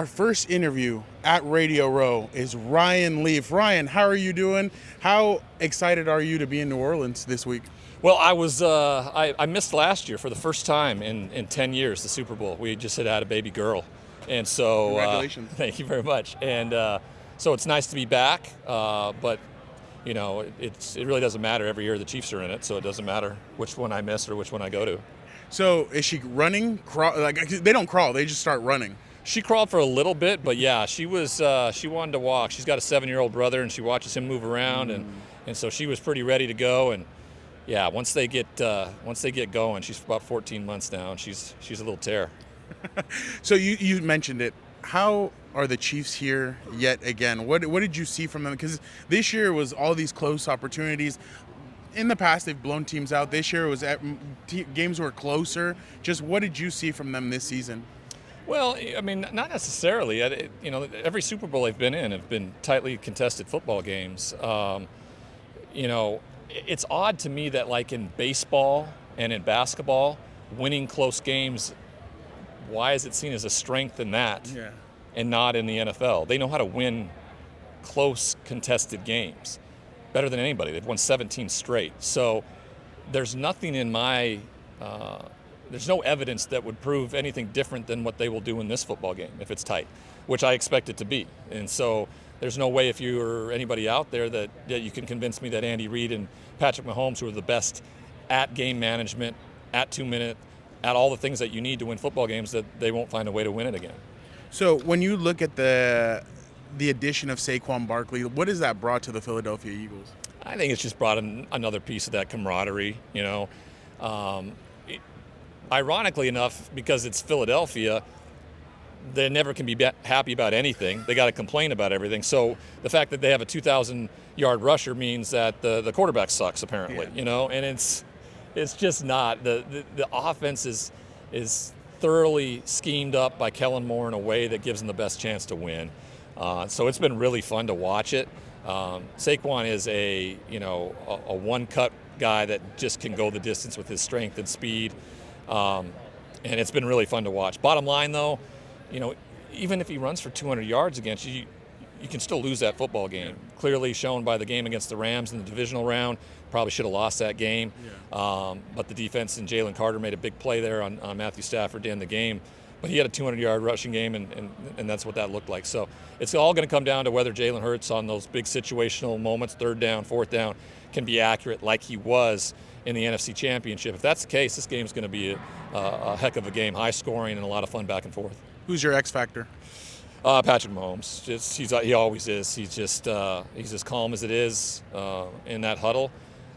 our first interview at Radio Row is Ryan Leaf. Ryan, how are you doing? How excited are you to be in New Orleans this week? Well, I missed last year for the first time in 10 years, the Super Bowl. We just had a baby girl. And so, Congratulations. Thank you very much. And so it's nice to be back, but you know, it really doesn't matter. Every year the Chiefs are in it, so it doesn't matter which one I miss or which one I go to. So is she running? Like they don't crawl; they just start running. She crawled for a little bit, but yeah, she wanted to walk. She's got a 7-year-old brother, and she watches him move around, and so she was pretty ready to go. And yeah, once they get going, she's about 14 months now, and she's a little tear. So you mentioned it. How are the Chiefs here yet again? What did you see from them? Because this year was all these close opportunities. In the past, they've blown teams out. This year was games were closer. Just what did you see from them this season? Well, I mean, not necessarily. Every Super Bowl they've been in have been tightly contested football games. It's odd to me that, like in baseball and in basketball, winning close games, why is it seen as a strength in that and not in the NFL? They know how to win close contested games better than anybody. They've won 17 straight. So there's nothing in there's no evidence that would prove anything different than what they will do in this football game if it's tight, which I expect it to be. And so there's no way, if you or anybody out there, that you can convince me that Andy Reid and Patrick Mahomes, who are the best at game management, at 2-minute, at all the things that you need to win football games, that they won't find a way to win it again. So when you look at the addition of Saquon Barkley, what has that brought to the Philadelphia Eagles? I think it's just brought another piece of that camaraderie, Ironically enough, because it's Philadelphia, they never can be happy about anything. They got to complain about everything. So the fact that they have a 2,000-yard rusher means that the quarterback sucks, apparently, and it's just not. The offense is thoroughly schemed up by Kellen Moore in a way that gives them the best chance to win. So it's been really fun to watch it. Saquon is a one-cut guy that just can go the distance with his strength and speed. And it's been really fun to watch. Bottom line, though, even if he runs for 200 yards against you, you can still lose that football game. Clearly shown by the game against the Rams in the divisional round. Probably should have lost that game. But the defense and Jalen Carter made a big play there on Matthew Stafford to end the game. But he had a 200-yard rushing game, and that's what that looked like. So it's all going to come down to whether Jalen Hurts on those big situational moments, 3rd down, 4th down, can be accurate like he was in the NFC Championship. If that's the case, this game's going to be a heck of a game, high scoring and a lot of fun back and forth. Who's your X factor? Patrick Mahomes. He always is. He's as calm as it is in that huddle.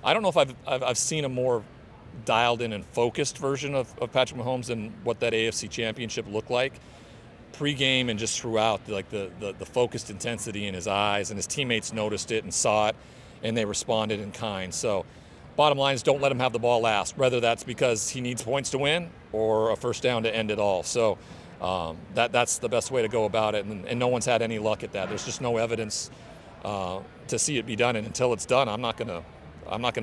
I don't know if I've seen a more dialed in and focused version of Patrick Mahomes than what that AFC Championship looked like. Pre-game and just throughout, like the focused intensity in his eyes, and his teammates noticed it and saw it, and they responded in kind. So bottom line is, don't let him have the ball last, whether that's because he needs points to win or a 1st down to end it all. So that's the best way to go about it, and no one's had any luck at that. There's just no evidence to see it be done, and until it's done, I'm not gonna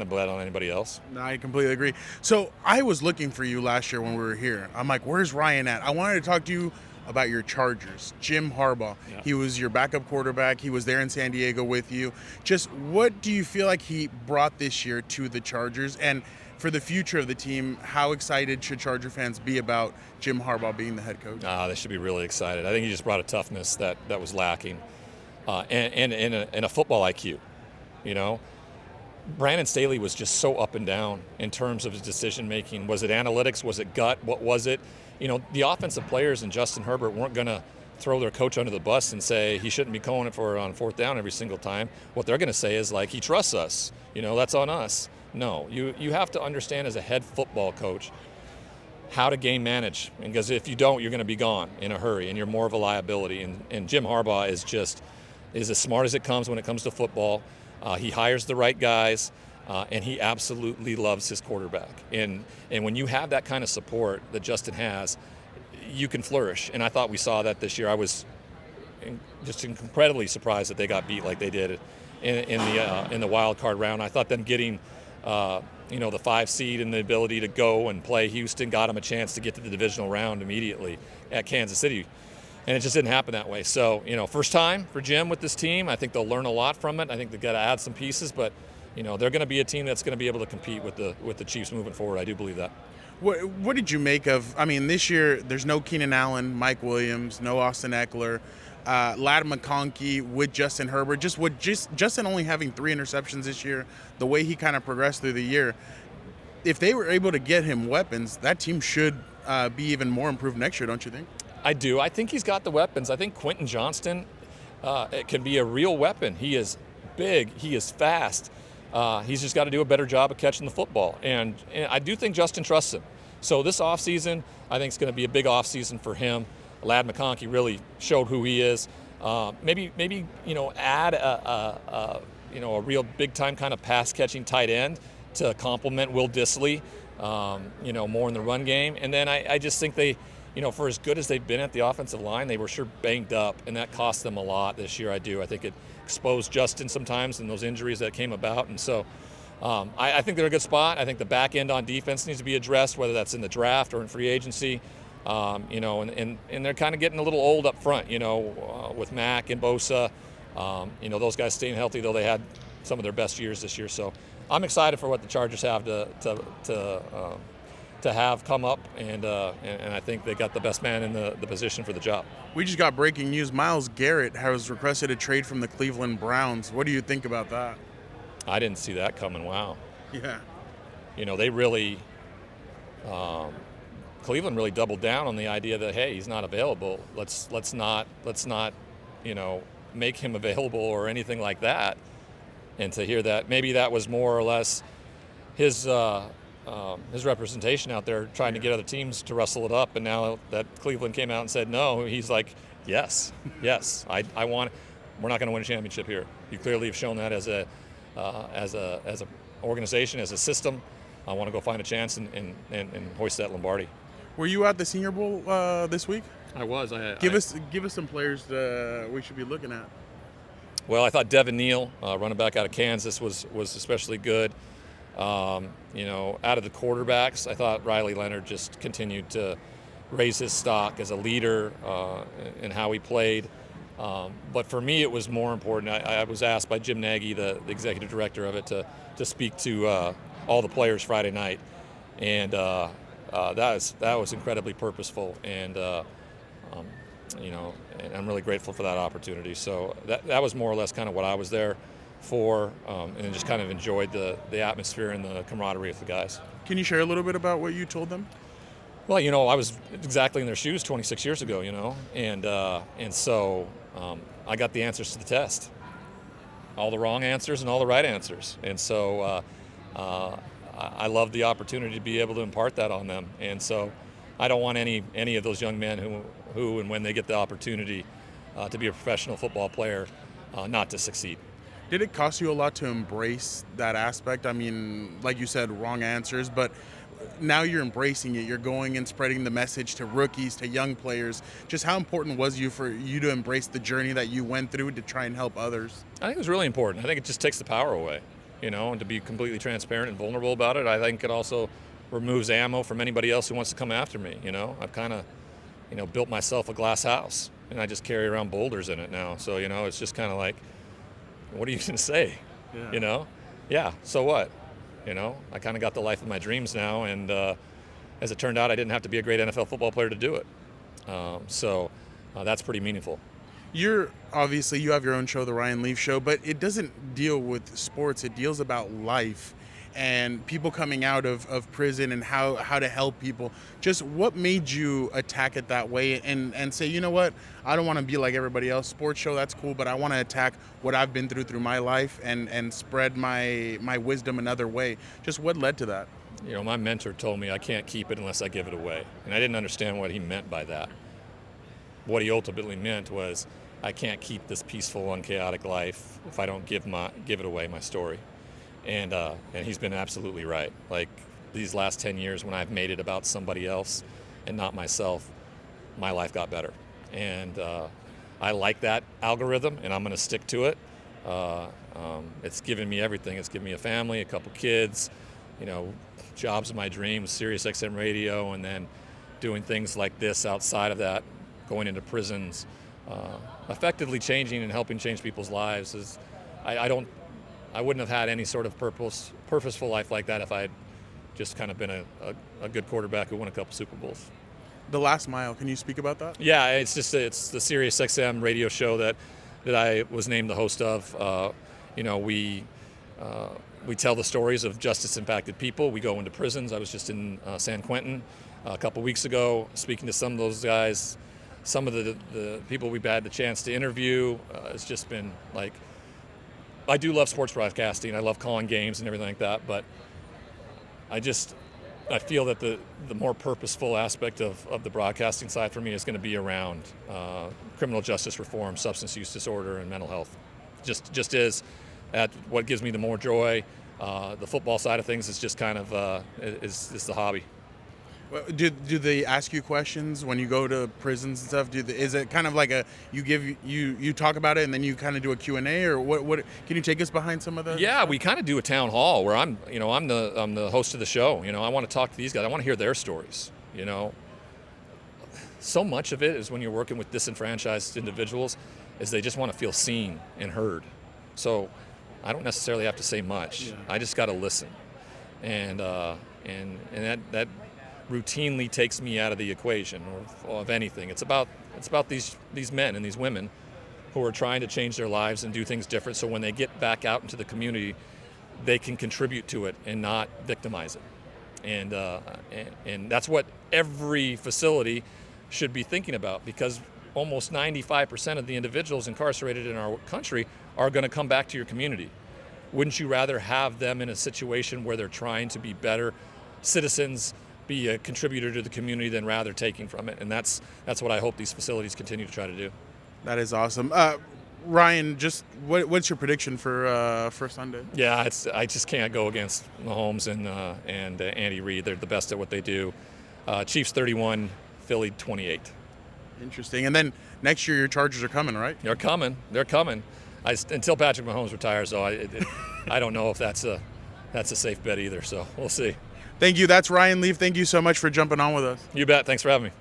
bet on anybody else. No, I completely agree. So I was looking for you last year when we were here. I'm like, where's Ryan at? I wanted to talk to you about your Chargers. Jim Harbaugh. Yeah. He was your backup quarterback. He was there in San Diego with you. Just what do you feel like he brought this year to the Chargers? And for the future of the team, how excited should Charger fans be about Jim Harbaugh being the head coach? They should be really excited. I think he just brought a toughness that was lacking, and a football IQ, Brandon Staley was just so up and down in terms of his decision making. Was it analytics? Was it gut? What was it? The offensive players and Justin Herbert weren't going to throw their coach under the bus and say he shouldn't be calling it for on 4th down every single time. What they're going to say is, like, he trusts us. That's on us. No, you have to understand as a head football coach how to game manage, because if you don't, you're going to be gone in a hurry, and you're more of a liability. And Jim Harbaugh is as smart as it comes when it comes to football. He hires the right guys, and he absolutely loves his quarterback. And when you have that kind of support that Justin has, you can flourish. And I thought we saw that this year. I was just incredibly surprised that they got beat like they did in the wild card round. I thought them getting the 5 seed and the ability to go and play Houston got them a chance to get to the divisional round immediately at Kansas City. And it just didn't happen that way. So, first time for Jim with this team. I think they'll learn a lot from it. I think they've got to add some pieces, but, they're going to be a team that's going to be able to compete with the Chiefs moving forward. I do believe that. What did you make of, this year there's no Keenan Allen, Mike Williams, no Austin Eckler, Ladd McConkey with Justin Herbert, Justin only having 3 interceptions this year, the way he kind of progressed through the year. If they were able to get him weapons, that team should be even more improved next year, don't you think? I do. I think he's got the weapons. I think Quentin Johnston it can be a real weapon. He is big. He is fast. He's just got to do a better job of catching the football. And I do think Justin trusts him. So this offseason, I think it's going to be a big offseason for him. Ladd McConkey really showed who he is. Maybe add a real big-time kind of pass-catching tight end to complement Will Dissly, more in the run game. And then I just think they, for as good as they've been at the offensive line, they were sure banged up, and that cost them a lot this year. I think it exposed Justin sometimes in those injuries that came about. And so I think they're in a good spot. I think the back end on defense needs to be addressed, whether that's in the draft or in free agency. And they're kind of getting a little old up front, with Mack and Bosa. Those guys staying healthy, though they had some of their best years this year. So I'm excited for what the Chargers have to have come up, and I think they got the best man in the position for the job. We just got breaking news. Myles Garrett has requested a trade from the Cleveland Browns. What do you think about that? I didn't see that coming. Wow. Yeah. They really Cleveland really doubled down on the idea that, hey, he's not available. Let's not make him available or anything like that. And to hear that, maybe that was more or less his representation out there trying to get other teams to rustle it up. And now that Cleveland came out and said no, he's like, yes, I want. We're not going to win a championship here. You clearly have shown that as a organization, as a system. I want to go find a chance and hoist that Lombardi. Were you at the Senior Bowl this week? I was. Give us some players we should be looking at. Well, I thought Devin Neal, running back out of Kansas, was especially good. Out of the quarterbacks, I thought Riley Leonard just continued to raise his stock as a leader in how he played. But for me, it was more important. I was asked by Jim Nagy, the executive director of it, to speak to all the players Friday night, and that was incredibly purposeful, and and I'm really grateful for that opportunity. So that was more or less kind of what I was there for, and just kind of enjoyed the atmosphere and the camaraderie with the guys. Can you share a little bit about what you told them? Well, I was exactly in their shoes 26 years ago, and so I got the answers to the test, all the wrong answers and all the right answers, and so I love the opportunity to be able to impart that on them, and so I don't want any of those young men who and when they get the opportunity to be a professional football player not to succeed. Did it cost you a lot to embrace that aspect? Like you said, wrong answers, but now you're embracing it. You're going and spreading the message to rookies, to young players. Just how important was you for you to embrace the journey that you went through to try and help others? I think it was really important. I think it just takes the power away, and to be completely transparent and vulnerable about it. I think it also removes ammo from anybody else who wants to come after me. I've kind of, built myself a glass house, and I just carry around boulders in it now. So, it's just kind of like, what are you going to say? Yeah. Yeah, so what? I kind of got the life of my dreams now, and as it turned out, I didn't have to be a great NFL football player to do it. So that's pretty meaningful. You have your own show, The Ryan Leaf Show, but it doesn't deal with sports. It deals about life and people coming out of prison and how to help people. Just what made you attack it that way and say, you know what, I don't want to be like everybody else. Sports show, that's cool, but I want to attack what I've been through my life and spread my wisdom another way. Just what led to that? My mentor told me I can't keep it unless I give it away. And I didn't understand what he meant by that. What he ultimately meant was I can't keep this peaceful, unchaotic life if I don't give it away, my story. And he's been absolutely right. Like these last 10 years when I've made it about somebody else and not myself, my life got better. And I like that algorithm, and I'm going to stick to it. It's given me everything. It's given me a family, a couple kids, jobs of my dreams, Sirius XM radio, and then doing things like this outside of that going into prisons, effectively changing and helping change people's lives. I wouldn't have had any sort of purposeful life like that if I had just kind of been a good quarterback who won a couple Super Bowls. The Last Mile, can you speak about that? Yeah, it's the Sirius XM radio show that I was named the host of. We tell the stories of justice-impacted people. We go into prisons. I was just in San Quentin a couple weeks ago speaking to some of those guys. Some of the people we've had the chance to interview. It's just been like, I do love sports broadcasting. I love calling games and everything like that, but I feel that the more purposeful aspect of the broadcasting side for me is going to be around criminal justice reform, substance use disorder, and mental health. Just is at what gives me the more joy. The football side of things is just kind of is the hobby. Well, do they ask you questions when you go to prisons and stuff? Is it kind of like you talk about it and then you kind of do a Q&A, or what? Can you take us behind some of the? Yeah, we kind of do a town hall where I'm the host of the show. I want to talk to these guys. I want to hear their stories. So much of it is when you're working with disenfranchised individuals, is they just want to feel seen and heard. So I don't necessarily have to say much. Yeah. I just got to listen, and that routinely takes me out of the equation of anything. It's about these men and these women who are trying to change their lives and do things different, so when they get back out into the community, they can contribute to it and not victimize it. And that's what every facility should be thinking about, because almost 95% of the individuals incarcerated in our country are going to come back to your community. Wouldn't you rather have them in a situation where they're trying to be better citizens, be a contributor to the community, than rather taking from it? And that's what I hope these facilities continue to try to do. That is awesome. Ryan, just what's your prediction for Sunday? Yeah, I just can't go against Mahomes and Andy Reid. They're the best at what they do. Chiefs 31, Philly 28. Interesting. And then next year your Chargers are coming, right? They're coming. Until Patrick Mahomes retires, though, I don't know if that's a safe bet either. So we'll see. Thank you. That's Ryan Leaf. Thank you so much for jumping on with us. You bet. Thanks for having me.